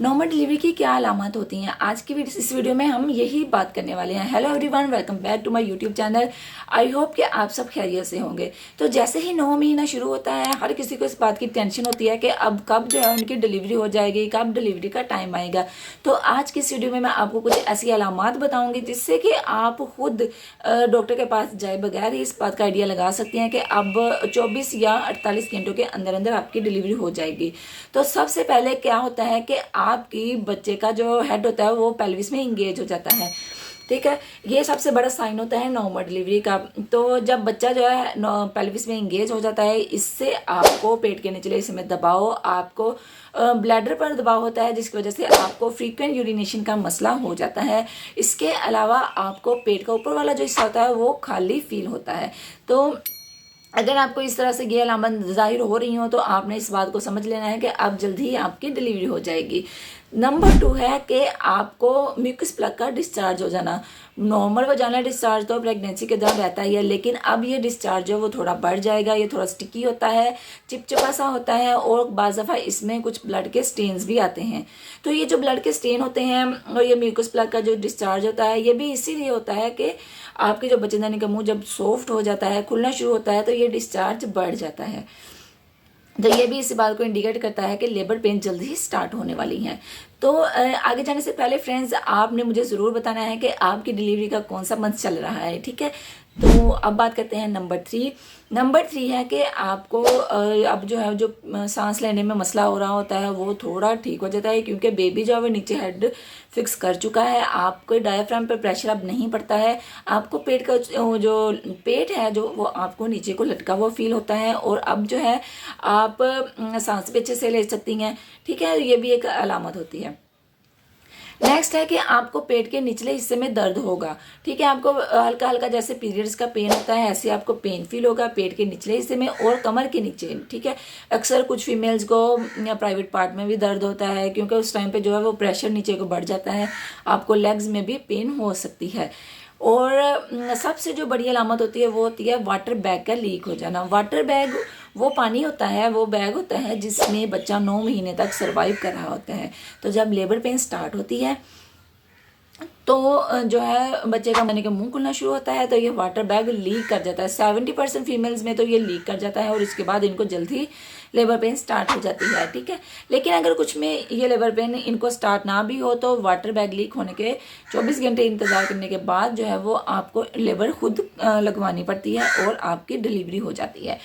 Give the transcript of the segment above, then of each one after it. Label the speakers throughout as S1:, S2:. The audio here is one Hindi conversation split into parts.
S1: नॉर्मल डिलीवरी की क्या अलामत होती हैं, आज की इस वीडियो में हम यही बात करने वाले हैं। Hello everyone, welcome back to my YouTube channel. I hope कि आप सब खैरियत से होंगे। तो जैसे ही 9 महीना शुरू होता है, हर किसी को इस बात की टेंशन होती है कि अब कब जो है उनकी डिलीवरी हो जाएगी, कब डिलीवरी का टाइम आएगा। तो आज की इस वीडियो में मैं आपको कुछ ऐसी अलामत बताऊंगी जिससे कि आप खुद डॉक्टर के पास जाए बगैर ही इस बात का आइडिया लगा सकते हैं कि अब 24 या 48 घंटों के अंदर अंदर आपकी डिलीवरी हो जाएगी। तो सबसे पहले क्या होता है कि आपकी बच्चे का जो हेड होता है वो पेल्विस में इंगेज हो जाता है। ठीक है, ये सबसे बड़ा साइन होता है नॉर्मल डिलीवरी का। तो जब बच्चा जो है पेल्विस में इंगेज हो जाता है, इससे आपको पेट के निचले हिस्से में दबाव, आपको ब्लैडर पर दबाव होता है, जिसकी वजह से आपको फ्रीक्वेंट यूरिनेशन का मसला हो जाता है। इसके अलावा आपको पेट का ऊपर वाला जो हिस्सा होता है वो खाली फील होता है। तो अगर आपको इस तरह से ये अलामत जाहिर हो रही हो तो आपने इस बात को समझ लेना है कि अब जल्दी ही आपकी डिलीवरी हो जाएगी। नंबर 2 है कि आपको म्यूकस प्लग का डिस्चार्ज हो जाना। नॉर्मल वजाइनल डिस्चार्ज तो प्रेगनेंसी के दौरान रहता ही है, लेकिन अब ये डिस्चार्ज जो वो थोड़ा बढ़ जाएगा। ये थोड़ा स्टिकी होता है, चिपचिपा सा होता है और बाज़ दफ़ा इसमें कुछ ब्लड के स्टेन्स भी आते हैं। तो ये जो ब्लड के स्टेन होते हैं और ये म्यूकस प्लग का जो डिस्चार्ज होता है, ये भी इसीलिए होता है कि आपके जो बच्चेदानी का मुंह जब सॉफ्ट हो जाता है, खुलना शुरू होता है, तो ये डिस्चार्ज बढ़ जाता है। तो ये भी इस बात को इंडिकेट करता है कि लेबर पेन जल्दी ही स्टार्ट होने वाली हैं। तो आगे जाने से पहले फ्रेंड्स, आपने मुझे ज़रूर बताना है कि आपकी डिलीवरी का कौन सा मंथ चल रहा है। ठीक है, तो अब बात करते हैं नंबर 3। नंबर 3 है कि आपको अब जो है जो सांस लेने में मसला हो रहा होता है वो थोड़ा ठीक हो जाता है, क्योंकि बेबी जो है वो नीचे हेड फिक्स कर चुका है। आपको डायफ्राम पर प्रेशर अब नहीं पड़ता है। आपको पेट का जो पेट है जो वो आपको नीचे को लटका हुआ फील होता है, और अब जो है आप सांस भी अच्छे से ले सकती हैं। ठीक है, ये भी एक अलामत होती है। नेक्स्ट है कि आपको पेट के निचले हिस्से में दर्द होगा। ठीक है, आपको हल्का हल्का जैसे पीरियड्स का पेन होता है ऐसे आपको पेन फील होगा पेट के निचले हिस्से में और कमर के नीचे। ठीक है, अक्सर कुछ फीमेल्स को या प्राइवेट पार्ट में भी दर्द होता है, क्योंकि उस टाइम पे जो है वो प्रेशर नीचे को बढ़ जाता है। आपको लेग्स में भी पेन हो सकती है। और सबसे जो बड़ी अलामत होती है वो होती है वाटर बैग का लीक हो जाना। वाटर बैग वो पानी होता है, वो बैग होता है जिसमें बच्चा 9 महीने तक सरवाइव कर रहा होता है। तो जब लेबर पेन स्टार्ट होती है तो जो है बच्चे का मैंने के मुंह खुलना शुरू होता है, तो ये वाटर बैग लीक कर जाता है। 70% फीमेल्स में तो ये लीक कर जाता है और इसके बाद इनको जल्दी लेबर पेन स्टार्ट हो जाती है। ठीक है, लेकिन अगर कुछ में ये लेबर पेन इनको स्टार्ट ना भी हो तो वाटर बैग लीक होने के 24 घंटे इंतज़ार करने के बाद जो है वो आपको लेबर खुद लगवानी पड़ती है और आपकी डिलीवरी हो जाती है।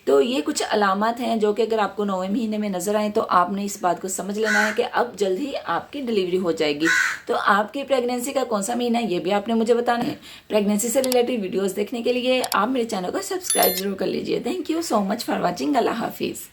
S1: तो ये कुछ अलामत हैं जो कि अगर आपको 9वें महीने में नज़र आए तो आपने इस बात को समझ लेना है कि अब जल्द ही आपकी डिलीवरी हो जाएगी। तो आपकी प्रेगनेंसी का कौन सा महीना है ये भी आपने मुझे बताना है। प्रेगनेंसी से रिलेटेड वीडियोस देखने के लिए आप मेरे चैनल को सब्सक्राइब जरूर कर लीजिए। Thank you so much for watching. अल्लाह हाफिज़।